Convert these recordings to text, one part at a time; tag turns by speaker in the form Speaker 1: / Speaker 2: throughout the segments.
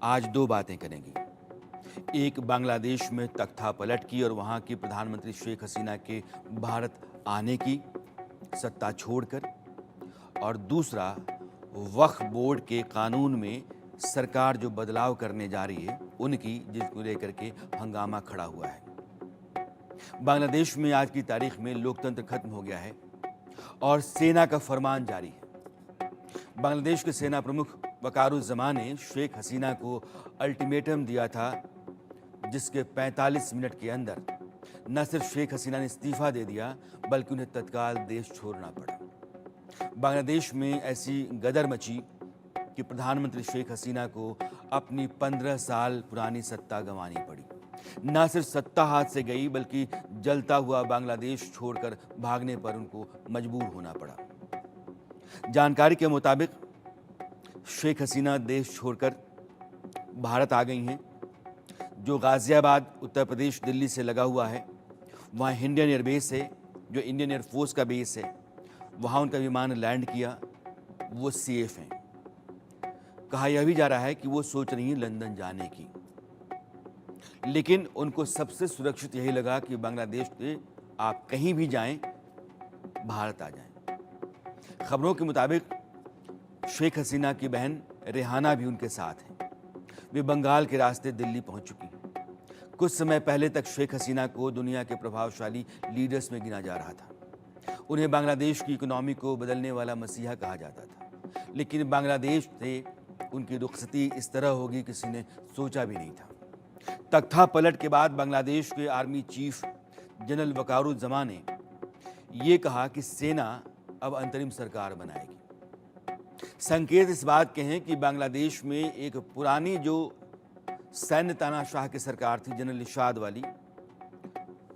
Speaker 1: आज दो बातें करेंगी। एक बांग्लादेश में तख्ता पलट की और वहाँ की प्रधानमंत्री शेख हसीना के भारत आने की, सत्ता छोड़कर, और दूसरा वक्फ बोर्ड के कानून में सरकार जो बदलाव करने जा रही है उनकी, जिसको लेकर के हंगामा खड़ा हुआ है। बांग्लादेश में आज की तारीख में लोकतंत्र खत्म हो गया है और सेना का फरमान जारी है। बांग्लादेश के सेना प्रमुख वकारुज़्ज़मान ने शेख हसीना को अल्टीमेटम दिया था, जिसके 45 मिनट के अंदर न सिर्फ शेख हसीना ने इस्तीफा दे दिया बल्कि उन्हें तत्काल देश छोड़ना पड़ा। बांग्लादेश में ऐसी गदर मची कि प्रधानमंत्री शेख हसीना को अपनी 15 साल पुरानी सत्ता गंवानी पड़ी। न सिर्फ सत्ता हाथ से गई बल्कि जलता हुआ बांग्लादेश छोड़कर भागने पर उनको मजबूर होना पड़ा। जानकारी के मुताबिक शेख हसीना देश छोड़कर भारत आ गई हैं, जो गाजियाबाद उत्तर प्रदेश दिल्ली से लगा हुआ है। वहाँ इंडियन एयरबेस है, जो इंडियन एयरफोर्स का बेस है। वहाँ उनका विमान लैंड किया, वो सेफ हैं। कहा यह भी जा रहा है कि वो सोच रही हैं लंदन जाने की, लेकिन उनको सबसे सुरक्षित यही लगा कि बांग्लादेश से आप कहीं भी जाएं, भारत आ जाएं। खबरों के मुताबिक शेख हसीना की बहन रेहाना भी उनके साथ हैं। वे बंगाल के रास्ते दिल्ली पहुंच चुकी हैं। कुछ समय पहले तक शेख हसीना को दुनिया के प्रभावशाली लीडर्स में गिना जा रहा था। उन्हें बांग्लादेश की इकोनॉमी को बदलने वाला मसीहा कहा जाता था, लेकिन बांग्लादेश से उनकी रुखसती इस तरह होगी किसी ने सोचा भी नहीं था। तख्ता पलट के बाद बांग्लादेश के आर्मी चीफ जनरल वकारुज़्ज़मान ने यह कहा कि सेना अब अंतरिम सरकार बनाएगी। संकेत इस बात के हैं कि बांग्लादेश में एक पुरानी जो सैन्य तानाशाह की सरकार थी, जनरल इरशाद वाली,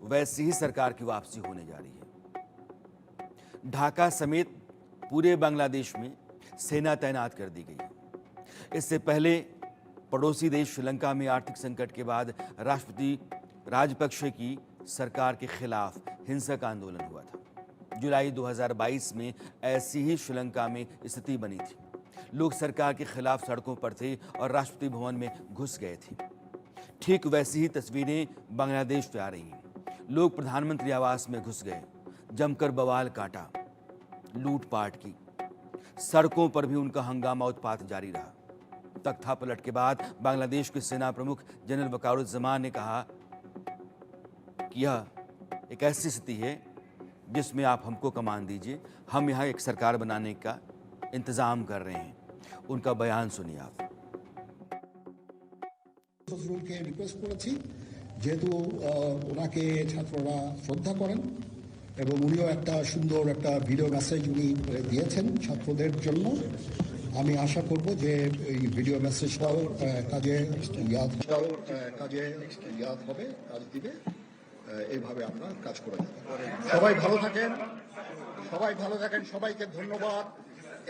Speaker 1: वैसी ही सरकार की वापसी होने जा रही है। ढाका समेत पूरे बांग्लादेश में सेना तैनात कर दी गई है। इससे पहले पड़ोसी देश श्रीलंका में आर्थिक संकट के बाद राष्ट्रपति राजपक्षे की सरकार के खिलाफ हिंसक आंदोलन हुआ था। जुलाई 2022 में ऐसी ही श्रीलंका में स्थिति बनी थी। लोग सरकार के खिलाफ सड़कों पर थे और राष्ट्रपति भवन में घुस गए थे। ठीक वैसी ही तस्वीरें बांग्लादेश से आ रही हैं। लोग प्रधानमंत्री आवास में घुस गए, जमकर बवाल काटा, लूटपाट की। सड़कों पर भी उनका हंगामा उत्पात जारी रहा। तख्ता पलट के बाद बांग्लादेश के सेना प्रमुख जनरल वकारुज़्ज़मान ने कहा कि यह एक ऐसी स्थिति है जिसमें आप हमको कमान दीजिए, हम यहाँ एक सरकार बनाने का इंतजाम कर रहे हैं। उनका बयान सुनिए आप।
Speaker 2: ফজলুলকে রিকোয়েস্ট করেছি, যেহেতু ওনাকে ছাত্ররা শ্রদ্ধা করেন এবং উনিও একটা সুন্দর একটা ভিডিও মেসেজ উনি দিয়েছেন ছাত্রদের জন্য। আমি আশা করব যে এই ভিডিও মেসেজটাও কাজে ইয়াদ হবে, কাজ দিবে। এইভাবে আমরা কাজ করে যাব। সবাই ভালো থাকেন, সবাইকে ধন্যবাদ।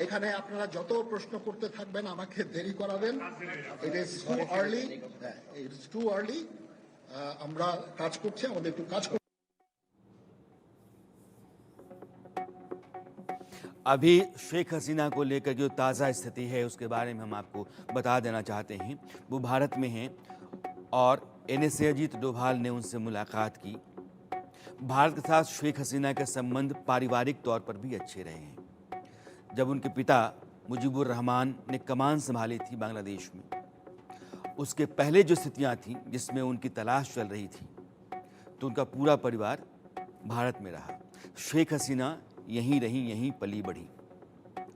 Speaker 2: এখানে আপনারা যত প্রশ্ন করতে থাকবেন আমাকে দেরি করাবেন। It is too early. আমরা কাজ করছি, আমাদের একটু কাজ।
Speaker 1: अभी शेख हसीना को लेकर जो ताज़ा स्थिति है उसके बारे में हम आपको बता देना चाहते हैं। वो भारत में हैं और NSA अजीत डोभाल ने उनसे मुलाकात की। भारत के साथ शेख हसीना के संबंध पारिवारिक तौर पर भी अच्छे रहे हैं। जब उनके पिता मुजीबुर रहमान ने कमान संभाली थी बांग्लादेश में, उसके पहले जो स्थितियां थीं जिसमें उनकी तलाश चल रही थी, तो उनका पूरा परिवार भारत में रहा। शेख हसीना यहीं रही, यहीं पली बढ़ी।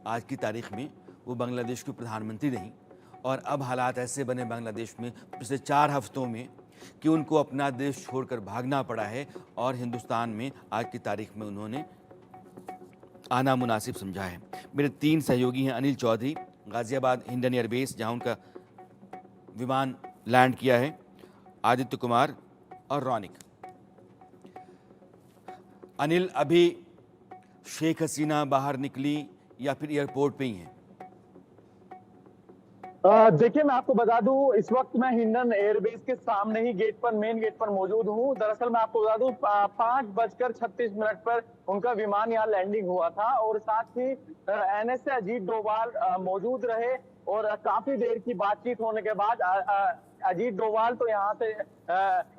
Speaker 1: आज की तारीख में वो बांग्लादेश के प्रधानमंत्री रहीं और अब हालात ऐसे बने बांग्लादेश में पिछले 4 हफ्तों में कि उनको अपना देश छोड़कर भागना पड़ा है और हिंदुस्तान में आज की तारीख में उन्होंने आना मुनासिब समझा है। मेरे 3 सहयोगी हैं। अनिल चौधरी, गाजियाबाद इंडियन एयरबेस जहाँ उनका विमान लैंड किया है, आदित्य कुमार और रौनिक। अनिल, अभी शेख हसीना बाहर निकली या फिर एयरपोर्ट पे ही हैं?
Speaker 3: देखिए, मैं आपको बता दूं, इस वक्त मैं हिंडन एयरबेस के सामने ही मेन गेट पर मौजूद हूं। दरअसल मैं आपको बता दूं, 5:36 पर उनका विमान यहाँ लैंडिंग हुआ था और साथ ही NSA अजीत डोभाल मौजूद रहे। और काफी देर की बातचीत होने के बाद अजीत डोभाल तो यहाँ से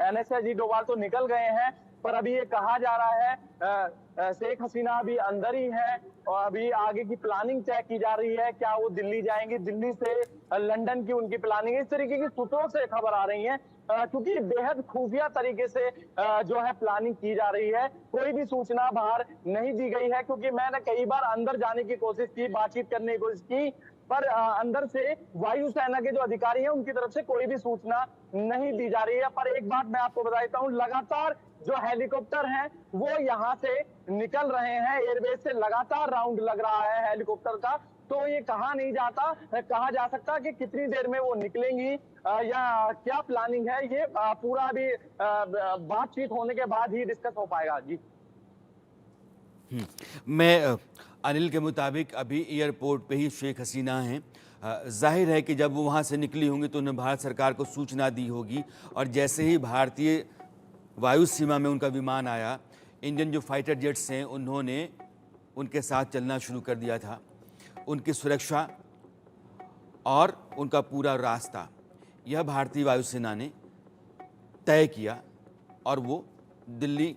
Speaker 3: एनएस अजीत डोभाल तो निकल गए हैं, पर अभी ये कहा जा रहा है शेख हसीना अभी अंदर ही है और अभी आगे की प्लानिंग तय की जा रही है। क्या वो दिल्ली जाएंगी, दिल्ली से लंदन की उनकी प्लानिंग है। इस तरीके की सूत्रों से खबर आ रही है, क्योंकि बेहद खुफिया तरीके से जो है प्लानिंग की जा रही है। कोई भी सूचना बाहर नहीं दी गई है, क्योंकि मैंने कई बार अंदर जाने की कोशिश की, बातचीत करने की कोशिश की, पर अंदर से वायुसेना के जो अधिकारी हैं उनकी तरफ से कोई भी सूचना नहीं दी जा रही है। पर एक बात मैं आपको बता देता हूँ, लगातार जो हेलीकॉप्टर हैं वो यहाँ से निकल रहे हैं, एयरबेस से लगातार राउंड लग रहा है हेलीकॉप्टर का। तो ये कहा जा सकता कि कितनी देर में वो निकलेंगी या क्या प्लानिंग है, ये पूरा भी बातचीत होने के बाद ही डिस्कस हो पाएगा। जी
Speaker 1: मैं अनिल के मुताबिक अभी एयरपोर्ट पे ही शेख हसीना हैं। जाहिर है कि जब वो वहाँ से निकली होंगी तो उन्हें भारत सरकार को सूचना दी होगी, और जैसे ही भारतीय वायु सीमा में उनका विमान आया, इंडियन जो फाइटर जेट्स हैं उन्होंने उनके साथ चलना शुरू कर दिया था। उनकी सुरक्षा और उनका पूरा रास्ता यह भारतीय वायुसेना ने तय किया और वो दिल्ली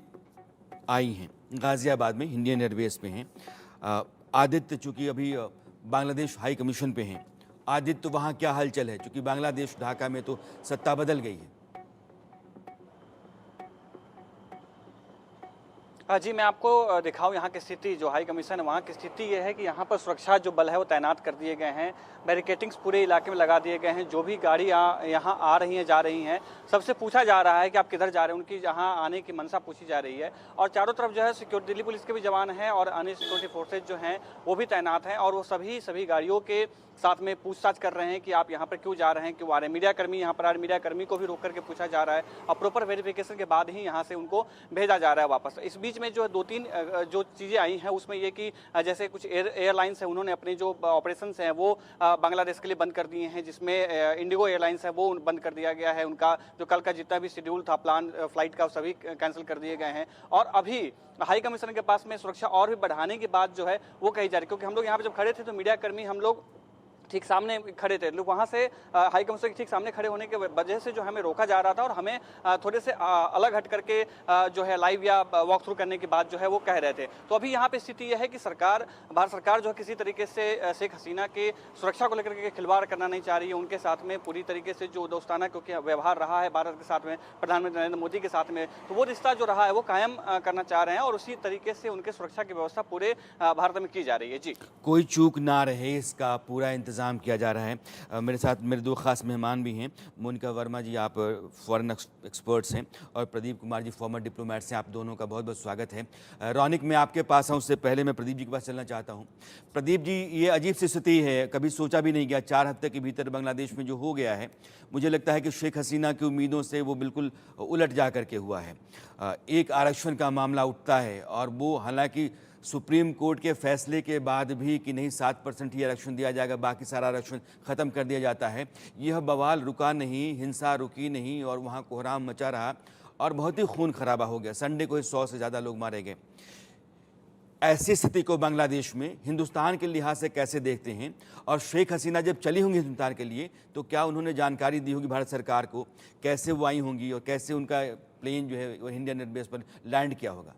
Speaker 1: आई हैं, गाज़ियाबाद में इंडियन एयरवेज पे हैं। आदित्य चूँकि अभी बांग्लादेश हाई कमीशन पे हैं, आदित्य वहाँ क्या हलचल है, चूँकि बांग्लादेश ढाका में तो सत्ता बदल गई है।
Speaker 4: जी, मैं आपको दिखाऊं यहाँ की स्थिति, जो हाई कमीशन है वहाँ की स्थिति ये है कि यहाँ पर सुरक्षा जो बल है वो तैनात कर दिए गए हैं। बैरिकेटिंग्स पूरे इलाके में लगा दिए गए हैं। जो भी गाड़ी यहाँ आ रही हैं, जा रही हैं, सबसे पूछा जा रहा है कि आप किधर जा रहे हैं, उनकी यहाँ आने की मंशा पूछी जा रही है। और चारों तरफ जो है सिक्योरिटी, दिल्ली पुलिस के भी जवान हैं और अन्य सिक्योरिटी फोर्सेज जो हैं वो भी तैनात हैं, और वो सभी गाड़ियों के साथ में पूछताछ कर रहे हैं कि आप यहाँ पर क्यों जा रहे हैं, क्यों आ रहे हैं। मीडिया कर्मी यहाँ पर आ रहे हैं, मीडिया कर्मी को भी रोक करके पूछा जा रहा है और प्रॉपर वेरिफिकेशन के बाद ही यहाँ से उनको भेजा जा रहा है वापस। इस बीच में जो दो तीन जो चीज़ें आई हैं उसमें ये कि जैसे कुछ एयरलाइंस है, उन्होंने अपने जो ऑपरेशंस हैं वो बांग्लादेश के लिए बंद कर दिए हैं, जिसमें इंडिगो एयरलाइंस है वो बंद कर दिया गया है। उनका जो कल का जितना भी शेड्यूल था प्लान फ्लाइट का, सभी कैंसिल कर दिए गए हैं। और अभी हाई कमिश्नर के पास में सुरक्षा और भी बढ़ाने की बात जो है वो कही जा रही है, क्योंकि हम लोग यहाँ पर जब खड़े थे तो मीडिया कर्मी हम लोग ठीक सामने खड़े थे, लोग वहाँ से हाई कमिश्नर के ठीक सामने खड़े होने के वजह से जो हमें रोका जा रहा था और हमें थोड़े से अलग हट करके जो है लाइव या वॉक थ्रू करने की बात जो है वो कह रहे थे। तो अभी यहाँ पे स्थिति यह है कि भारत सरकार जो है किसी तरीके से शेख हसीना के सुरक्षा को लेकर के खिलवाड़ करना नहीं चाह रही है। उनके साथ में पूरी तरीके से जो दोस्ताना क्योंकि व्यवहार रहा है भारत के साथ में, प्रधानमंत्री नरेंद्र मोदी के साथ में, तो वो रिश्ता जो रहा है वो कायम करना चाह रहे हैं और उसी तरीके से उनके सुरक्षा की व्यवस्था पूरे भारत में की जा रही है। जी,
Speaker 1: कोई चूक ना रहे इसका पूरा इंतज़ाम किया जा रहा है। मेरे साथ मेरे दो ख़ास मेहमान भी हैं। मोनिका वर्मा जी, आप फॉरेन एक्सपर्ट्स हैं, और प्रदीप कुमार जी फॉर्मर डिप्लोमेट्स हैं। आप दोनों का बहुत बहुत स्वागत है। रौनिक, मैं आपके पास आऊँ उससे पहले मैं प्रदीप जी के पास चलना चाहता हूँ। प्रदीप जी, ये अजीब सी स्थिति है, कभी सोचा भी नहीं गया 4 हफ्ते के भीतर बांग्लादेश में जो हो गया है। मुझे लगता है कि शेख हसीना की उम्मीदों से वो बिल्कुल उलट जा करके हुआ है। एक आरक्षण का मामला उठता है और वो हालांकि सुप्रीम कोर्ट के फैसले के बाद भी कि नहीं 7% ही आरक्षण दिया जाएगा, बाकी सारा आरक्षण ख़त्म कर दिया जाता है। यह बवाल रुका नहीं, हिंसा रुकी नहीं और वहाँ कोहराम मचा रहा और बहुत ही खून खराबा हो गया। संडे को ही 100 से ज़्यादा लोग मारे गए। ऐसी स्थिति को बांग्लादेश में हिंदुस्तान के लिहाज से कैसे देखते हैं? और शेख हसीना जब चली होंगी हिंदुस्तान के लिए तो क्या उन्होंने जानकारी दी होगी भारत सरकार को, कैसे वो आई होंगी और कैसे उनका प्लेन जो है वो इंडियन एयरबेस पर लैंड किया होगा?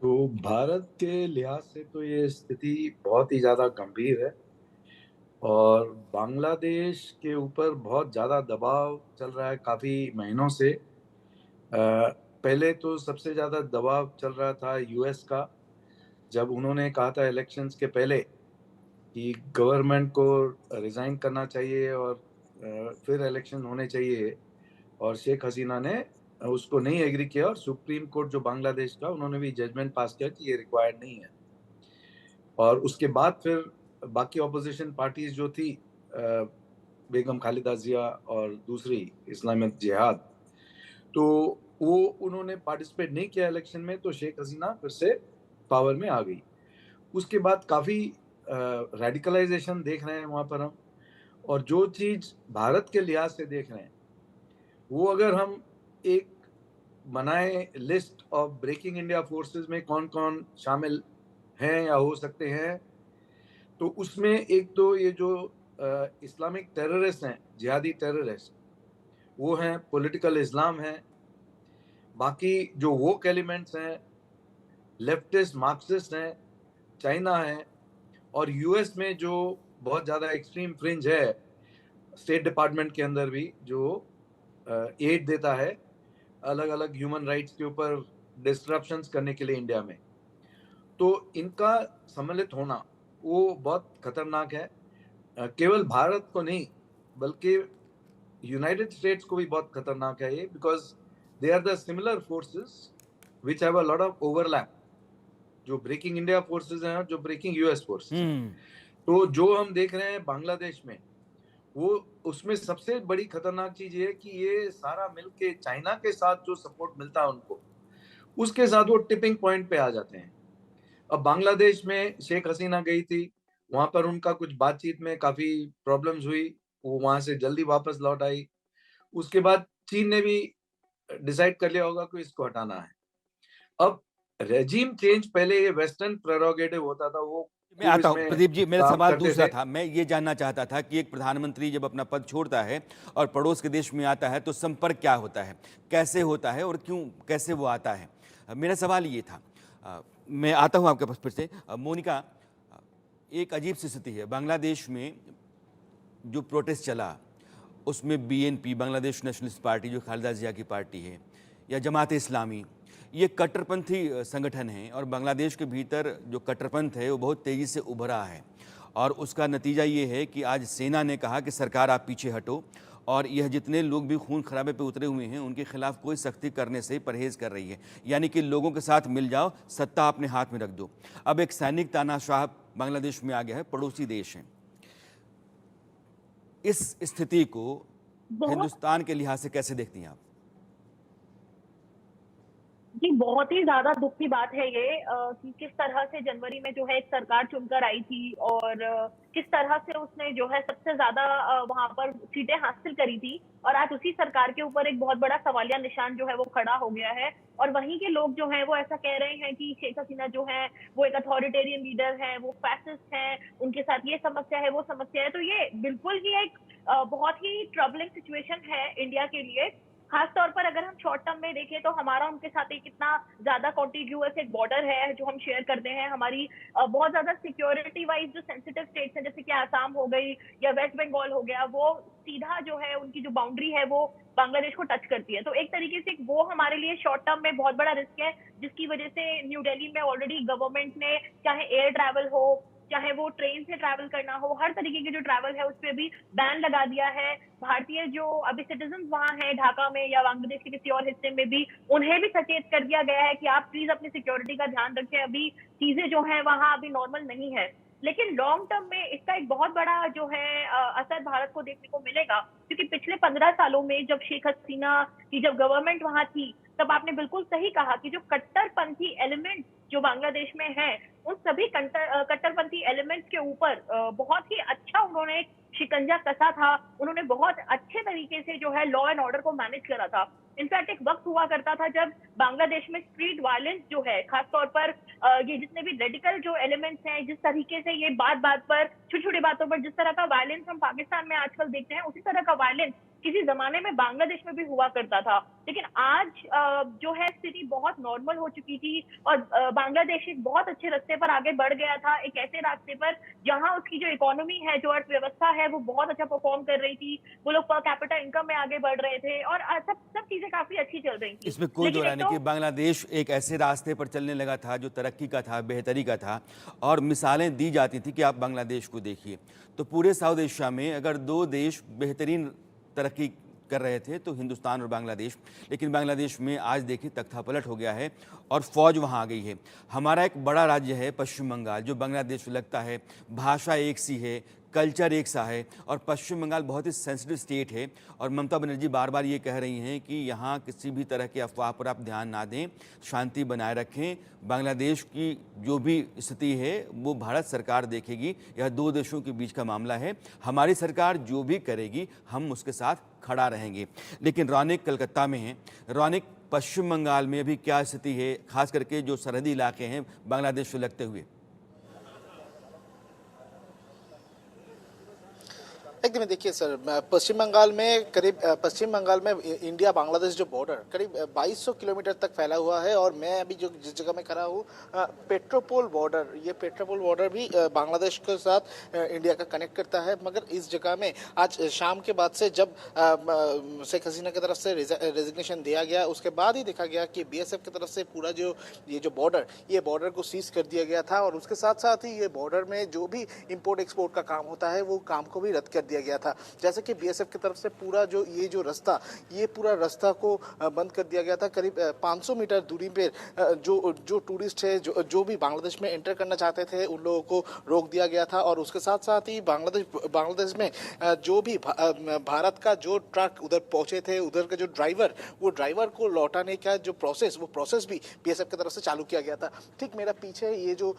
Speaker 5: तो भारत के लिहाज से तो ये स्थिति बहुत ही ज़्यादा गंभीर है और बांग्लादेश के ऊपर बहुत ज़्यादा दबाव चल रहा है काफ़ी महीनों से। पहले तो सबसे ज़्यादा दबाव चल रहा था यूएस का, जब उन्होंने कहा था इलेक्शंस के पहले कि गवर्नमेंट को रिज़ाइन करना चाहिए और फिर इलेक्शन होने चाहिए, और शेख हसीना ने उसको नहीं एग्री किया और सुप्रीम कोर्ट जो बांग्लादेश का, उन्होंने भी जजमेंट पास किया कि ये रिक्वायर्ड नहीं है। और उसके बाद फिर बाकी ऑपोजिशन पार्टीज जो थी, बेगम खालिदा जिया और दूसरी इस्लामिक जिहाद, तो वो उन्होंने पार्टिसिपेट नहीं किया इलेक्शन में, तो शेख हसीना फिर से पावर में आ गई। उसके बाद काफ़ी रेडिकलाइजेशन देख रहे हैं वहाँ पर हम, और जो चीज़ भारत के लिहाज से देख रहे हैं वो अगर हम एक बनाए list of breaking India forces में कौन कौन शामिल हैं या हो सकते हैं, तो उसमें एक तो ये जो इस्लामिक टेररिस्ट हैं, जिहादी टेररिस्ट, वो हैं, पॉलिटिकल इस्लाम है, बाकी जो वोक एलिमेंट्स हैं, लेफ्टिस्ट मार्क्सिस्ट हैं, चाइना है, और यूएस में जो बहुत ज्यादा एक्सट्रीम फ्रिंज है, स्टेट डिपार्टमेंट के अंदर भी जो एड देता है अलग अलग ह्यूमन राइट्स के ऊपर डिस्ट्रप्शंस करने के लिए इंडिया में, तो इनका सम्मिलित होना वो बहुत खतरनाक है। केवल भारत को नहीं बल्कि यूनाइटेड स्टेट्स को भी बहुत खतरनाक है ये, because they are the similar forces which have a lot of overlap, जो ब्रेकिंग इंडिया फोर्सेस हैं और जो ब्रेकिंग यूएस फोर्सेस हैं। तो जो हम देख रहे हैं बांग्लादेश में, वो उसमें सबसे बड़ी खतरनाक चीज ये है कि ये सारा मिलके चाइना के साथ जो सपोर्ट मिलता है उनको, उसके साथ वो टिपिंग पॉइंट पे आ जाते हैं। अब बांग्लादेश में शेख हसीना गई थी, वहां पर उनका कुछ बातचीत में काफी प्रॉब्लम्स हुई, वो वहां से जल्दी वापस लौट आई। उसके बाद चीन ने भी डिसाइड कर लिया होगा कि इसको हटाना है। अब रेजिम चेंज, पहले ये वेस्टर्न प्रेरोगेटिव होता था, वो
Speaker 1: मैं आता हूँ
Speaker 5: इसमें
Speaker 1: प्रदीप जी, मेरा
Speaker 5: काम
Speaker 1: सवाल
Speaker 5: करते
Speaker 1: दूसरा
Speaker 5: थे।
Speaker 1: था। मैं ये जानना चाहता था कि एक प्रधानमंत्री जब अपना पद छोड़ता है और पड़ोस के देश में आता है तो संपर्क क्या होता है, कैसे होता है और क्यों, कैसे वो आता है? मेरा सवाल ये था। मैं आता हूँ आपके पास फिर से। मोनिका, एक अजीब सी स्थिति है बांग्लादेश में। जो प्रोटेस्ट चला उसमें बीएनपी, बांग्लादेश नेशनलिस्ट पार्टी, जो खालिदा जिया की पार्टी है, या जमात इस्लामी, ये कट्टरपंथी संगठन हैं और बांग्लादेश के भीतर जो कट्टरपंथ है वो बहुत तेज़ी से उभरा है। और उसका नतीजा ये है कि आज सेना ने कहा कि सरकार आप पीछे हटो, और यह जितने लोग भी खून खराबे पे उतरे हुए हैं उनके खिलाफ कोई सख्ती करने से परहेज़ कर रही है, यानी कि लोगों के साथ मिल जाओ, सत्ता अपने हाथ में रख दो। अब एक सैनिक तानाशाह बांग्लादेश में आ गया है, पड़ोसी देश हैं। इस स्थिति को हिंदुस्तान के लिहाज से कैसे देखती हैं आप?
Speaker 6: जी, बहुत ही ज्यादा दुख की बात है ये कि किस तरह से जनवरी में जो है एक सरकार चुनकर आई थी और किस तरह से उसने जो है सबसे ज्यादा वहां पर सीटें हासिल करी थी, और आज उसी सरकार के ऊपर एक बहुत बड़ा सवालिया निशान जो है वो खड़ा हो गया है। और वहीं के लोग जो हैं वो ऐसा कह रहे हैं कि शेख हसीना जो है वो एक अथॉरिटेरियन लीडर है, वो फैसिस्ट हैं, उनके साथ ये समस्या है, वो समस्या है। तो ये बिल्कुल ही एक बहुत ही ट्रबलिंग सिचुएशन है इंडिया के लिए। खास तौर पर अगर हम शॉर्ट टर्म में देखें तो हमारा उनके साथ एक इतना ज्यादा कॉन्टिग्यूअस एक बॉर्डर है जो हम शेयर करते हैं। हमारी बहुत ज्यादा सिक्योरिटी वाइज जो सेंसिटिव स्टेट्स हैं, जैसे कि आसाम हो गई या वेस्ट बंगाल हो गया, वो सीधा जो है उनकी जो बाउंड्री है वो बांग्लादेश को टच करती है। तो एक तरीके से वो हमारे लिए शॉर्ट टर्म में बहुत बड़ा रिस्क है, जिसकी वजह से न्यू दिल्ली में ऑलरेडी गवर्नमेंट ने, चाहे एयर ट्रैवल हो, चाहे वो ट्रेन से ट्रैवल करना हो, हर तरीके की जो ट्रैवल है उस पर भी बैन लगा दिया है। भारतीय जो अभी सिटीजन वहां हैं ढाका में या बांग्लादेश के किसी और हिस्से में भी, उन्हें भी सचेत कर दिया गया है कि आप प्लीज अपनी सिक्योरिटी का ध्यान रखें, अभी चीजें जो है वहां अभी नॉर्मल नहीं है। लेकिन लॉन्ग टर्म में इसका एक बहुत बड़ा जो है असर भारत को देखने को मिलेगा, क्योंकि पिछले 15 सालों में जब शेख हसीना की जब गवर्नमेंट वहां थी, तब आपने बिल्कुल सही कहा कि जो कट्टरपंथी एलिमेंट जो बांग्लादेश में है, उन सभी कट्टरपंथी एलिमेंट्स के ऊपर बहुत ही अच्छा उन्होंने शिकंजा कसा था। उन्होंने बहुत अच्छे तरीके से जो है लॉ एंड ऑर्डर को मैनेज करा था। इनफैक्ट एक वक्त हुआ करता था जब बांग्लादेश में स्ट्रीट वायलेंस जो है, खासतौर पर ये जितने भी रेडिकल जो एलिमेंट्स हैं, जिस तरीके से ये बात बात पर, छोटी छोटी बातों पर जिस तरह का वायलेंस हम पाकिस्तान में आजकल देखते हैं, उसी तरह का वायलेंस किसी जमाने में बांग्लादेश में भी हुआ करता था। लेकिन आज जो है स्थिति बहुत नॉर्मल हो चुकी थी और बांग्लादेश एक बहुत अच्छे रास्ते पर आगे बढ़ गया था, एक ऐसे रास्ते पर जहां उसकी जो इकोनॉमी है, जो अर्थव्यवस्था है, वो बहुत अच्छा परफॉर्म कर रही थी। वो लोग पर कैपिटा इनकम में आगे बढ़ रहे थे और सब चीजें काफी अच्छी चल रही थी।
Speaker 1: इसमें कोई दो राय नहीं कि बांग्लादेश एक ऐसे रास्ते पर चलने लगा था जो तरक्की का था, बेहतरी का था, और मिसालें दी जाती थी कि आप बांग्लादेश को देखिए। तो पूरे साउथ एशिया में अगर दो देश बेहतरीन तरक्की कर रहे थे तो हिंदुस्तान और बांग्लादेश, लेकिन बांग्लादेश में आज देखिए तख्तापलट हो गया है और फौज वहाँ आ गई है। हमारा एक बड़ा राज्य है पश्चिम बंगाल, जो बांग्लादेश में लगता है, भाषा एक सी है, कल्चर एक सा है, और पश्चिम बंगाल बहुत ही सेंसिटिव स्टेट है। और ममता बनर्जी बार बार ये कह रही हैं कि यहाँ किसी भी तरह की अफवाह पर आप ध्यान ना दें, शांति बनाए रखें। बांग्लादेश की जो भी स्थिति है वो भारत सरकार देखेगी, यह दो देशों के बीच का मामला है। हमारी सरकार जो भी करेगी हम उसके साथ खड़ा रहेंगे। लेकिन रौनिक कलकत्ता में है, रौनिक पश्चिम बंगाल में अभी क्या स्थिति है, खास करके जो सरहदी इलाके हैं बांग्लादेश से लगते हुए?
Speaker 7: एकदम देखिए सर, पश्चिम बंगाल में पश्चिम बंगाल में इंडिया बांग्लादेश जो बॉर्डर करीब 2200 किलोमीटर तक फैला हुआ है। और मैं अभी जिस जगह में खड़ा हूँ, पेट्रोपोल बॉर्डर, ये पेट्रोपोल बॉर्डर भी बांग्लादेश के साथ इंडिया का कनेक्ट करता है। मगर इस जगह में आज शाम के बाद से जब शेख हसीना की तरफ से रेजिग्नेशन दिया गया, उसके बाद ही देखा गया कि बीएसएफ की तरफ से पूरा ये जो बॉर्डर को सीज कर दिया गया था। और उसके साथ साथ ही ये बॉर्डर में जो भी इंपोर्ट एक्सपोर्ट का काम होता है वो काम को भी रद्द कर दिया गया था। जैसे कि बीएसएफ की तरफ से पूरा पूरा रास्ता को बंद कर दिया गया था। करीब 500 मीटर दूरी पे जो टूरिस्ट है, जो भी बांग्लादेश में एंटर करना चाहते थे, उन लोगों को रोक दिया गया था। और उसके साथ साथ ही बांग्लादेश में जो भी भारत का जो ट्रक उधर पहुंचे थे, उधर का जो ड्राइवर को लौटाने का जो प्रोसेस भी बीएसएफ की तरफ से चालू किया गया था। ठीक मेरा पीछे ये जो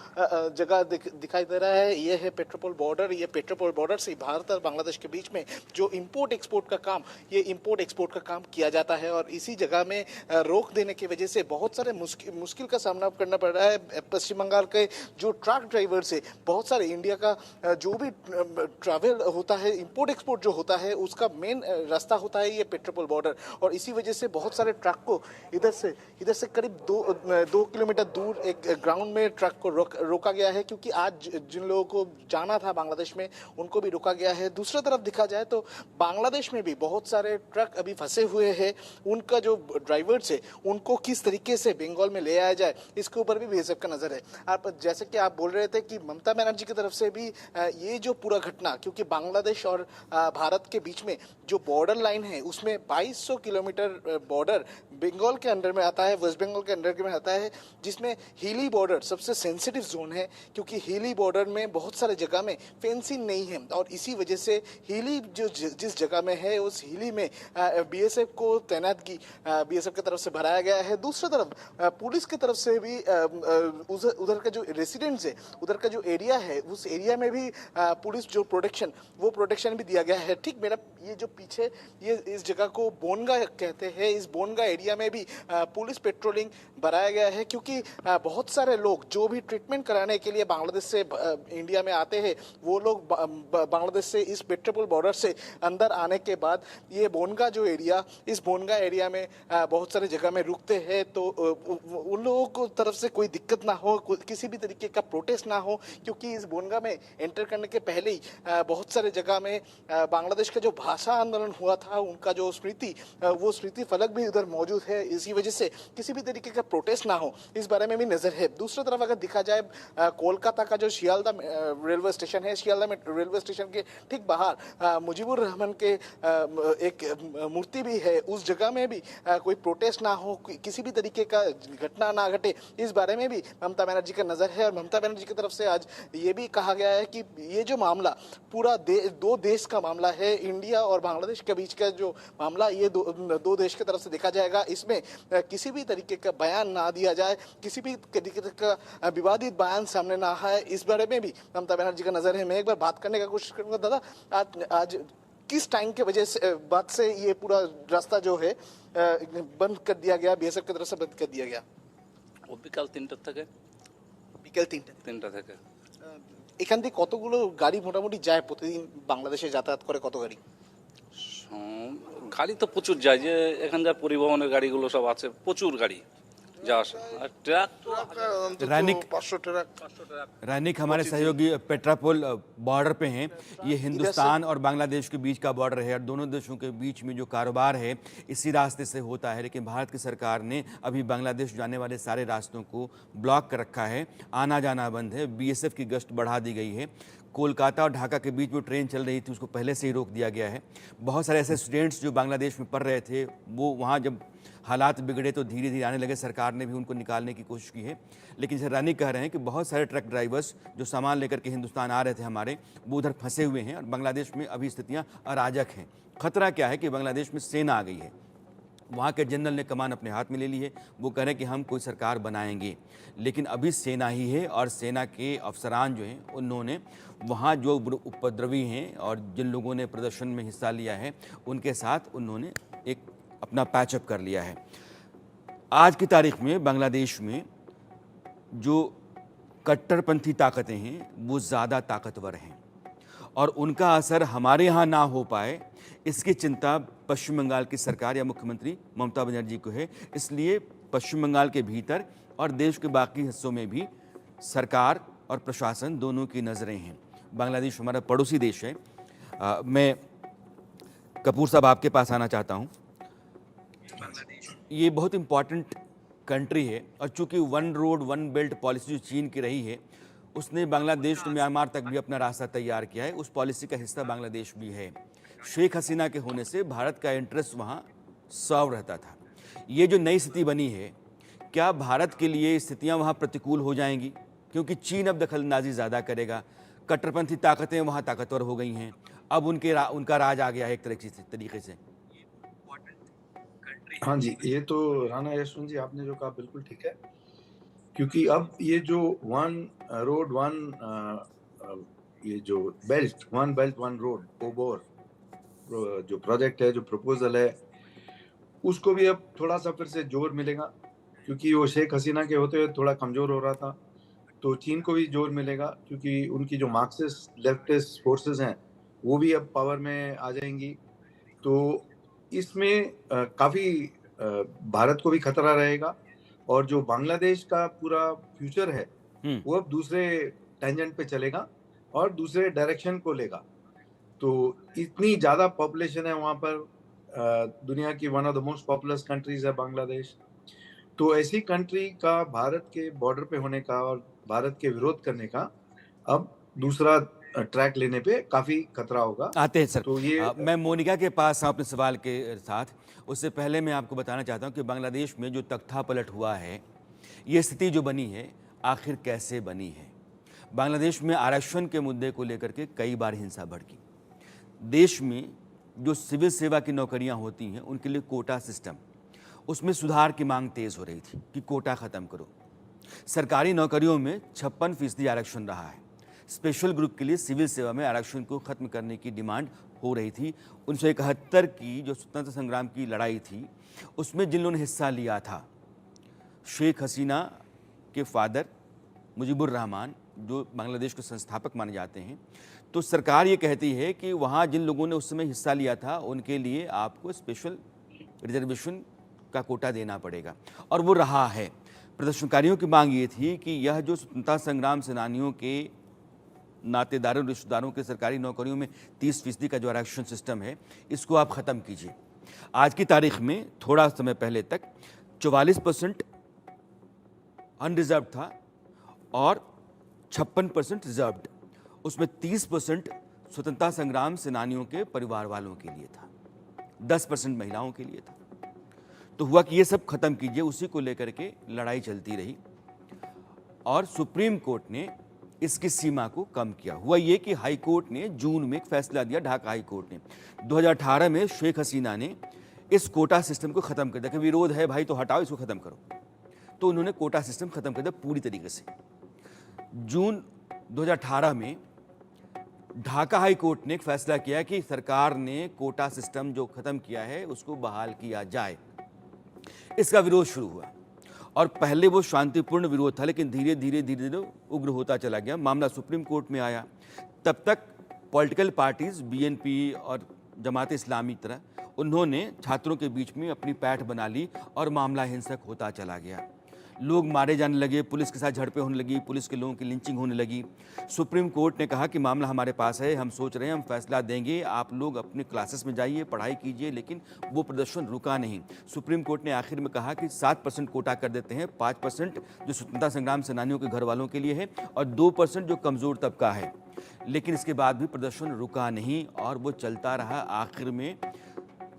Speaker 7: जगह दिखाई दे रहा है, ये है पेट्रोपोल बॉर्डर। ये पेट्रोपोल बॉर्डर से भारत और बांग्लादेश के बीच में जो इंपोर्ट एक्सपोर्ट का काम किया जाता है। और इसी जगह में रोक देने की वजह से बहुत सारे मुश्किल का सामना करना पड़ रहा है पश्चिम बंगाल के जो ट्रक ड्राइवर से। बहुत सारे इंडिया का जो भी ट्रैवल होता है, इंपोर्ट एक्सपोर्ट जो होता है, उसका मेन रास्ता होता है ये पेट्रोपोल बॉर्डर। और इसी वजह से बहुत सारे ट्रक को इधर से करीब 2 किलोमीटर दूर एक ग्राउंड में ट्रक को रोका गया है, क्योंकि आज जिन लोगों को जाना था बांग्लादेश में उनको भी रोका गया है। दूसरी तरफ देखा जाए तो बांग्लादेश में भी बहुत सारे ट्रक अभी फंसे हुए हैं। उनका जो ड्राइवर्स है, उनको किस तरीके से बंगाल में ले आया जाए, इसके ऊपर भी बीएसएफ का नजर है। आप जैसे कि आप बोल रहे थे कि ममता बनर्जी की तरफ से भी ये जो पूरा घटना, क्योंकि बांग्लादेश और भारत के बीच में जो बॉर्डर लाइन है, उसमें 2200 किलोमीटर बॉर्डर बंगाल के अंडर में आता है, वेस्ट बंगाल के अंडर में आता है, जिसमें हिली बॉर्डर सबसे सेंसिटिव जोन है। क्योंकि हिली बॉर्डर में बहुत सारे जगह में फेंसिंग नहीं है, और इसी वजह से हिली जिस जगह में है, उस हिली में बीएसएफ को तैनातगी बीएसएफ की तरफ से बढ़ाया गया है। दूसरी तरफ पुलिस की तरफ से भी उधर का जो रेसिडेंट्स है, उधर का जो एरिया है, उस एरिया में भी पुलिस जो प्रोटेक्शन भी दिया गया है। ठीक मेरा ये जो पीछे ये इस जगह को बोनगा कहते हैं, इस बोनगा एरिया में भी पुलिस पेट्रोलिंग बढ़ाया गया है। क्योंकि बहुत सारे लोग जो भी ट्रीटमेंट कराने के लिए बांग्लादेश से इंडिया में आते हैं, वो लोग बांग्लादेश से इस पेट्रोपोल बॉर्डर से अंदर आने के बाद ये बोनगा जो एरिया, इस बोनगा एरिया में बहुत सारे जगह में रुकते हैं। तो उन लोगों को तरफ से कोई दिक्कत ना हो, किसी भी तरीके का प्रोटेस्ट ना हो, क्योंकि इस बोनगा में एंटर करने के पहले ही बहुत सारे जगह में बांग्लादेश का जो भाषा आंदोलन हुआ था, उनका जो वो स्मृति फलक भी उधर मौजूद है। इसी वजह से किसी भी तरीके का प्रोटेस्ट ना हो, इस बारे में भी नजर है। दूसरी तरफ अगर देखा जाए, कोलकाता का जो शियालदा रेलवे स्टेशन है, शियालदा में रेलवे स्टेशन के ठीक बाहर मुजीबुर रहमान के एक मूर्ति भी है। उस जगह में भी कोई प्रोटेस्ट ना हो, किसी भी तरीके का घटना ना घटे, इस बारे में भी ममता बनर्जी का नजर है। और ममता बनर्जी की तरफ से आज ये भी कहा गया है कि ये जो मामला पूरा दो देश का मामला है, इंडिया और बांग्लादेश के बीच का जो मामला, ये दो देश की तरफ से देखा जाएगा। इसमें किसी भी तरीके का बयान ना दिया जाए, किसी भी तरीके का विवादित बयान सामने ना आए, इस बारे में भी ममता बनर्जी का नजर है। मैं एक बार बात करने का कोशिश करूंगा। दादा, आज किस टाइम के वजह से बात से ये पूरा रास्ता जो है बंद कर दिया गया, बीएसएफ की तरफ से बंद कर दिया गया?
Speaker 8: ও বিকাল ৩টা থেকে
Speaker 7: বিকেল 3টা
Speaker 8: থেকে
Speaker 7: এখান থেকে কতগুলো গাড়ি মোটামুটি যায় প্রতিদিন বাংলাদেশে যাতায়াত করে? কত গাড়ি?
Speaker 8: গাড়ি তো প্রচুর যায়, যে এখান যা পরিবহনের গাড়িগুলো সব আছে, প্রচুর গাড়ি যাওয়া আসা। আর ট্রাক তো
Speaker 1: रानिक
Speaker 7: 500 ट्रक।
Speaker 1: रानिक हमारे सहयोगी पेट्रापोल बॉर्डर पे हैं। ये हिंदुस्तान और बांग्लादेश के बीच का बॉर्डर है और दोनों देशों के बीच में जो कारोबार है इसी रास्ते से होता है। लेकिन भारत की सरकार ने अभी बांग्लादेश जाने वाले सारे रास्तों को ब्लॉक कर रखा है, आना जाना बंद है। बीएसएफ की गश्त बढ़ा दी गई है। कोलकाता और ढाका के बीच में ट्रेन चल रही थी, उसको पहले से ही रोक दिया गया है। बहुत सारे ऐसे स्टूडेंट्स जो बांग्लादेश में पढ़ रहे थे, वो वहाँ जब हालात बिगड़े तो धीरे धीरे आने लगे। सरकार ने भी उनको निकालने की कोशिश की है। लेकिन जैसे रानी कह रहे हैं कि बहुत सारे ट्रक ड्राइवर्स जो सामान लेकर के हिंदुस्तान आ रहे थे हमारे, वो उधर फंसे हुए हैं और बांग्लादेश में अभी स्थितियाँ अराजक हैं। खतरा क्या है कि बांग्लादेश में सेना आ गई है, वहाँ के जनरल ने कमान अपने हाथ में ले ली है। वो कह रहे हैं कि हम कोई सरकार बनाएंगे, लेकिन अभी सेना ही है और सेना के अफसरान जो हैं उन्होंने वहाँ जो उपद्रवी हैं और जिन लोगों ने प्रदर्शन में हिस्सा लिया है उनके साथ उन्होंने एक अपना पैचअप कर लिया है। आज की तारीख में बांग्लादेश में जो कट्टरपंथी ताकतें हैं वो ज़्यादा ताकतवर हैं और उनका असर हमारे यहाँ ना हो पाए, इसकी चिंता पश्चिम बंगाल की सरकार या मुख्यमंत्री ममता बनर्जी को है। इसलिए पश्चिम बंगाल के भीतर और देश के बाकी हिस्सों में भी सरकार और प्रशासन दोनों की नज़रें हैं। बांग्लादेश हमारा पड़ोसी देश है। मैं कपूर साहब आपके पास आना चाहता हूँ। ये बहुत इम्पॉर्टेंट कंट्री है और चूंकि one road one belt policy जो चीन की रही है, उसने बांग्लादेश और म्यांमार तक भी अपना रास्ता तैयार किया है। उस पॉलिसी का हिस्सा बांग्लादेश भी है। शेख हसीना के होने से भारत का इंटरेस्ट वहाँ सर्व रहता था। ये जो नई स्थिति बनी है, क्या भारत के लिए स्थितियाँ वहाँ प्रतिकूल हो जाएंगी? क्योंकि चीन अब दखलंदाजी ज़्यादा करेगा, कट्टरपंथी ताकतें वहाँ ताकतवर हो गई हैं, अब उनका राज आ गया है एक तरीके से।
Speaker 5: हाँ जी, ये तो राणा यशवंत जी आपने जो कहा बिल्कुल ठीक है, क्योंकि अब ये जो वन रोड वन ये जो वन बेल्ट वन रोड ओबोर जो प्रोजेक्ट है, जो प्रपोजल है, उसको भी अब थोड़ा सा फिर से जोर मिलेगा, क्योंकि वो शेख हसीना के होते हुए थोड़ा कमजोर हो रहा था। तो चीन को भी जोर मिलेगा, क्योंकि उनकी जो मार्क्सिस्ट लेफ्टिस्ट फोर्सेस हैं वो भी अब पावर में आ जाएंगी। तो इसमें काफी भारत को भी खतरा रहेगा, और जो बांग्लादेश का पूरा फ्यूचर है वो अब दूसरे टेंजेंट पे चलेगा और दूसरे डायरेक्शन को लेगा। तो इतनी ज्यादा पॉपुलेशन है वहां पर, दुनिया की one of the most populous countries है बांग्लादेश। तो ऐसी कंट्री का भारत के बॉर्डर पे होने का और भारत के विरोध करने का अब दूसरा ट्रैक लेने पे काफी खतरा होगा।
Speaker 1: आते हैं सर।
Speaker 5: तो ये
Speaker 1: मैं मोनिका के पास अपने सवाल के साथ, उससे पहले मैं आपको बताना चाहता हूं कि बांग्लादेश में जो तख्ता पलट हुआ है, ये स्थिति जो बनी है आखिर कैसे बनी है। बांग्लादेश में आरक्षण के मुद्दे को लेकर के कई बार हिंसा भड़की। देश में जो सिविल सेवा की नौकरियां होती हैं उनके लिए कोटा सिस्टम, उसमें सुधार की मांग तेज हो रही थी कि कोटा खत्म करो। सरकारी नौकरियों में 56% आरक्षण रहा है। स्पेशल ग्रुप के लिए सिविल सेवा में आरक्षण को खत्म करने की डिमांड हो रही थी। 1971 की जो स्वतंत्रता संग्राम की लड़ाई थी, उसमें जिन लोगों ने हिस्सा लिया था, शेख हसीना के फादर मुजीबुर रहमान जो बांग्लादेश के संस्थापक माने जाते हैं, तो सरकार ये कहती है कि वहाँ जिन लोगों ने उस समय हिस्सा लिया था उनके लिए आपको स्पेशल रिजर्वेशन का कोटा देना पड़ेगा, और वो रहा है। प्रदर्शनकारियों की मांग ये थी कि यह जो स्वतंत्रता संग्राम सेनानियों के नातेदारों रिश्तेदारों के सरकारी नौकरियों में 30% का जो आरक्षण सिस्टम है, इसको आप ख़त्म कीजिए। आज की तारीख में थोड़ा समय पहले तक 44% अनरिजर्व था और 56% रिजर्व्ड। उसमें 30% स्वतंत्रता संग्राम सेनानियों के परिवार वालों के लिए था, 10% महिलाओं के लिए था। तो हुआ कि ये सब खत्म कीजिए, उसी को लेकर के लड़ाई चलती रही और सुप्रीम कोर्ट ने इसकी सीमा को कम किया। हुआ ये कि हाई कोर्ट ने जून में एक फैसला दिया, ढाका हाई कोर्ट ने 2018 में शेख हसीना ने इस कोटा सिस्टम को खत्म कर दिया कि विरोध है भाई तो हटाओ, इसको खत्म करो। तो उन्होंने कोटा सिस्टम खत्म कर दिया पूरी तरीके से। जून 2018 में ढाका हाई कोर्ट ने एक फैसला किया कि सरकार ने कोटा सिस्टम जो खत्म किया है उसको बहाल किया जाए। इसका विरोध शुरू हुआ और पहले वो शांतिपूर्ण विरोध था, लेकिन धीरे धीरे उग्र होता चला गया। मामला सुप्रीम कोर्ट में आया। तब तक पॉलिटिकल पार्टीज बीएनपी और जमात इस्लामी तरह उन्होंने छात्रों के बीच में अपनी पैठ बना ली और मामला हिंसक होता चला गया। लोग मारे जाने लगे, पुलिस के साथ झड़पें होने लगी, पुलिस के लोगों की लिंचिंग होने लगी। सुप्रीम कोर्ट ने कहा कि मामला हमारे पास है, हम सोच रहे हैं, हम फैसला देंगे, आप लोग अपने क्लासेस में जाइए, पढ़ाई कीजिए। लेकिन वो प्रदर्शन रुका नहीं। सुप्रीम कोर्ट ने आखिर में कहा कि 7% कोटा कर देते हैं, 5% जो स्वतंत्रता संग्राम सेनानियों के घर वालों के लिए है और 2% जो कमज़ोर तबका है। लेकिन इसके बाद भी प्रदर्शन रुका नहीं और वो चलता रहा। आखिर में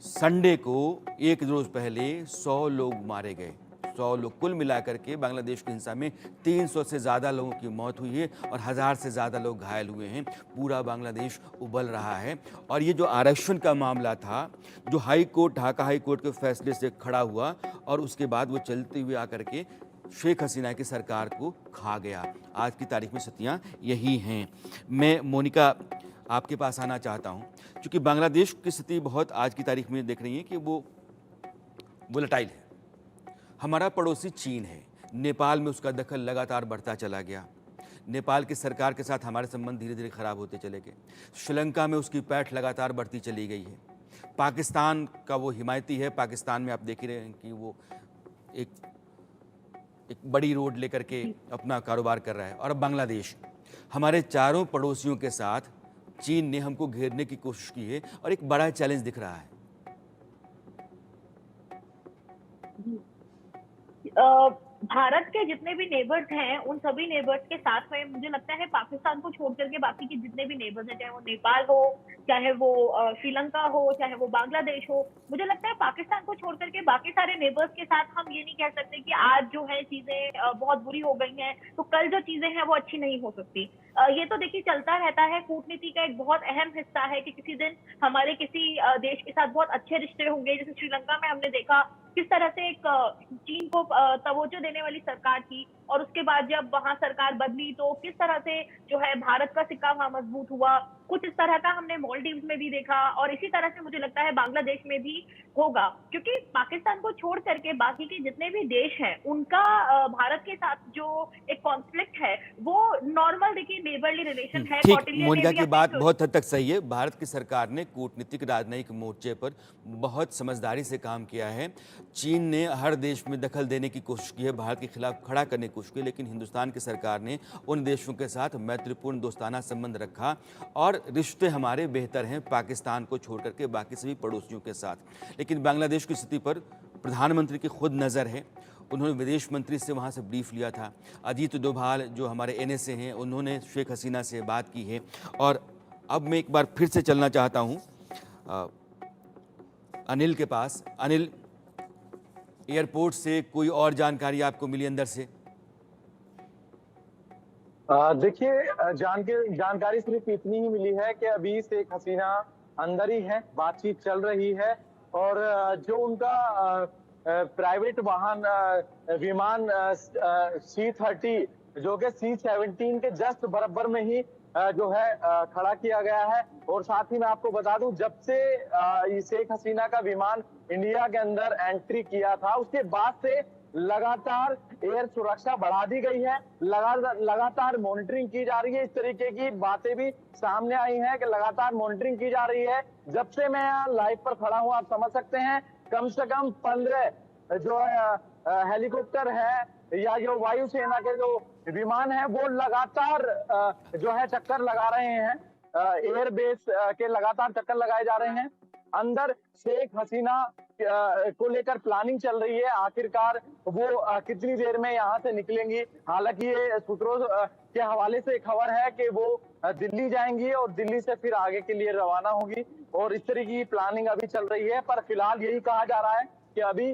Speaker 1: संडे को एक रोज़ पहले 100 लोग मारे गए। 100 लोग कुल मिलाकर के बांग्लादेश की हिंसा में 300 से ज़्यादा लोगों की मौत हुई है और 1000 से ज़्यादा लोग घायल हुए हैं। पूरा बांग्लादेश उबल रहा है। और ये जो आरक्षण का मामला था, जो high court Dhaka high court के फैसले से खड़ा हुआ और उसके बाद वो चलते हुए आकर के शेख हसीना की सरकार को खा गया। आज की तारीख में स्थितियाँ यही हैं। मैं मोनिका आपके पास आना चाहता हूँ, क्योंकि बांग्लादेश की स्थिति बहुत आज की तारीख में देख रही है कि वो वोलेटाइल है। हमारा पड़ोसी चीन है, नेपाल में उसका दखल लगातार बढ़ता चला गया। नेपाल की सरकार के साथ हमारे संबंध धीरे धीरे खराब होते चले गए। श्रीलंका में उसकी पैठ लगातार बढ़ती चली गई है। पाकिस्तान का वो हिमायती है। पाकिस्तान में आप देख ही रहे हैं कि वो एक बड़ी रोड लेकर के अपना कारोबार कर रहा है। और अब बांग्लादेश, हमारे चारों पड़ोसियों के साथ चीन ने हमको घेरने की कोशिश की है और एक बड़ा चैलेंज दिख रहा है।
Speaker 6: भारत के जितने भी नेबर्स हैं, उन सभी नेबर्स के साथ में मुझे लगता है पाकिस्तान को छोड़ करके बाकी के जितने भी नेबर्स हैं, चाहे वो नेपाल हो, चाहे वो श्रीलंका हो, चाहे वो बांग्लादेश हो, मुझे लगता है पाकिस्तान को छोड़ करके बाकी सारे नेबर्स के साथ हम ये नहीं कह सकते कि आज जो है चीजें बहुत बुरी हो गई हैं तो कल जो चीजें हैं वो अच्छी नहीं हो सकती। ये तो देखिए चलता रहता है। कूटनीति का एक बहुत अहम हिस्सा है कि किसी दिन हमारे किसी देश के साथ बहुत अच्छे रिश्ते होंगे। जैसे श्रीलंका में हमने देखा किस तरह से एक चीन को तवज्जो देने वाली सरकार थी और उसके बाद जब वहां सरकार बदली तो किस तरह से जो है भारत का सिक्का वहां मजबूत हुआ। कुछ इस तरह का हमने मालदीव्स में भी देखा और इसी तरह से मुझे लगता है बांग्लादेश में भी होगा, क्योंकि पाकिस्तान को छोड़ करके बाकी के जितने भी देश हैं उनका भारत के साथ जो एक कॉन्फ्लिक्ट है वो नॉर्मल देखिए नेबरली रिलेशन है।
Speaker 1: ठीक, मोनिका की बात बहुत हद तक सही है। भारत की सरकार ने कूटनीतिक राजनयिक मोर्चे पर बहुत समझदारी से काम किया है। चीन ने हर देश में दखल देने की कोशिश की है, भारत के खिलाफ खड़ा करने की कोशिश की, लेकिन हिंदुस्तान की सरकार ने उन देशों के साथ मैत्रीपूर्ण दोस्ताना संबंध रखा और रिश्ते हमारे बेहतर हैं पाकिस्तान को छोड़ करके बाकी सभी पड़ोसियों के साथ। लेकिन बांग्लादेश की स्थिति पर प्रधानमंत्री की खुद नज़र है। उन्होंने विदेश मंत्री से वहाँ से ब्रीफ लिया था। अजीत डोभाल जो हमारे NSA हैं, उन्होंने शेख हसीना से बात की है। और अब मैं एक बार फिर से चलना चाहता हूँ अनिल के पास। अनिल, एयरपोर्ट से कोई और जानकारी आपको मिली अंदर से?
Speaker 3: देखिए जानकारी सिर्फ इतनी ही मिली है कि अभी शेख हसीना अंदर ही है, बातचीत चल रही है और जो उनका प्राइवेट वाहन विमान C-30 जो कि C-17 के जस्ट बराबर में ही जो है खड़ा किया गया है। और साथ ही मैं आपको बता दूं, जब से शेख हसीना का विमान इंडिया के अंदर एंट्री किया था उसके बाद से लगातार एयर सुरक्षा बढ़ा दी गई है, लगातार मॉनिटरिंग की जा रही है। इस तरीके की बातें भी सामने आई हैं कि लगातार मॉनिटरिंग की जा रही है। जब से मैं यहाँ लाइव पर खड़ा हूँ आप समझ सकते हैं कम से कम 15 जो हेलीकॉप्टर है या जो वायुसेना के जो विमान है वो लगातार जो है चक्कर लगा रहे हैं, एयरबेस के लगातार चक्कर लगाए जा रहे हैं। अंदर शेख हसीना को लेकर प्लानिंग चल रही है, आखिरकार वो कितनी देर में यहाँ से निकलेंगी। हालांकि ये सूत्रों के हवाले से खबर है कि वो दिल्ली जाएंगी और दिल्ली से फिर आगे के लिए रवाना होगी और इस तरह की प्लानिंग अभी चल रही है। पर फिलहाल यही कहा जा रहा है कि अभी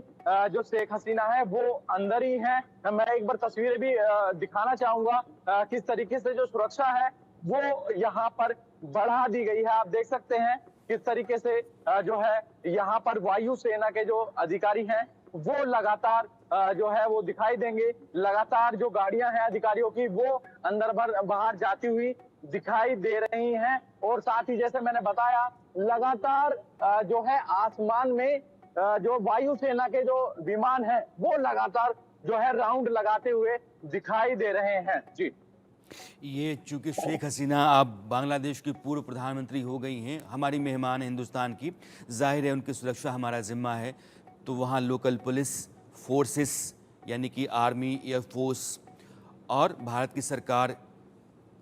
Speaker 3: जो शेख हसीना है वो अंदर ही है। मैं एक बार तस्वीरें भी दिखाना चाहूंगा किस तरीके से जो सुरक्षा है वो यहाँ पर बढ़ा दी गई है। आप देख सकते हैं किस तरीके से जो है यहाँ पर वायुसेना के जो अधिकारी हैं वो लगातार जो है वो दिखाई देंगे। लगातार जो गाड़ियां हैं अधिकारियों की वो अंदर बाहर जाती हुई दिखाई दे रही हैं और साथ ही जैसे मैंने बताया लगातार जो है आसमान में जो वायुसेना के जो विमान हैं वो लगातार जो है राउंड लगाते हुए दिखाई दे रहे हैं। जी,
Speaker 1: ये चूंकि शेख हसीना अब बांग्लादेश की पूर्व प्रधानमंत्री हो गई हैं, हमारी मेहमान है हिंदुस्तान की, जाहिर है उनकी सुरक्षा हमारा जिम्मा है। तो वहाँ लोकल पुलिस फोर्सेस यानी कि आर्मी, एयरफोर्स और भारत की सरकार,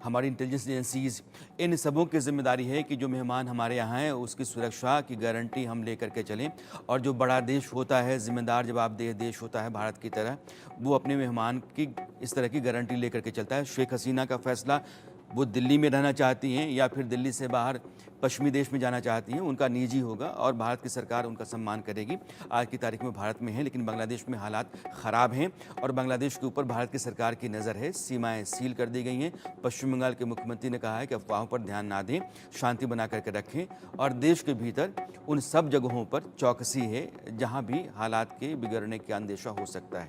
Speaker 1: हमारी इंटेलिजेंस एजेंसीज, इन सबों की जिम्मेदारी है कि जो मेहमान हमारे यहाँ हैं उसकी सुरक्षा की गारंटी हम लेकर के चलें। और जो बड़ा देश होता है, जिम्मेदार जवाबदेह देश होता है भारत की तरह, वो अपने मेहमान की इस तरह की गारंटी लेकर के चलता है। शेख हसीना का फैसला, वो दिल्ली में रहना चाहती हैं या फिर दिल्ली से बाहर पश्चिमी देश में जाना चाहती हैं, उनका निजी होगा और भारत की सरकार उनका सम्मान करेगी। आज की तारीख में भारत में है, लेकिन बांग्लादेश में हालात ख़राब हैं और बांग्लादेश के ऊपर भारत की सरकार की नज़र है। सीमाएं सील कर दी गई हैं। पश्चिम बंगाल के मुख्यमंत्री ने कहा है कि अफवाहों पर ध्यान ना दें, शांति बना करके रखें और देश के भीतर उन सब जगहों पर चौकसी है जहाँ भी हालात के बिगड़ने का अंदेशा हो सकता है।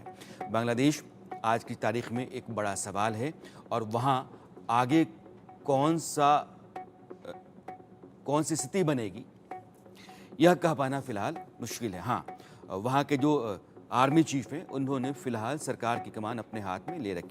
Speaker 1: बांग्लादेश आज की तारीख में एक बड़ा सवाल है और वहाँ आगे कौन सी स्थिति बनेगी यह कह पाना फिलहाल मुश्किल है। हाँ, वहाँ के जो आर्मी चीफ हैं उन्होंने फिलहाल सरकार की कमान अपने हाथ में ले रखी।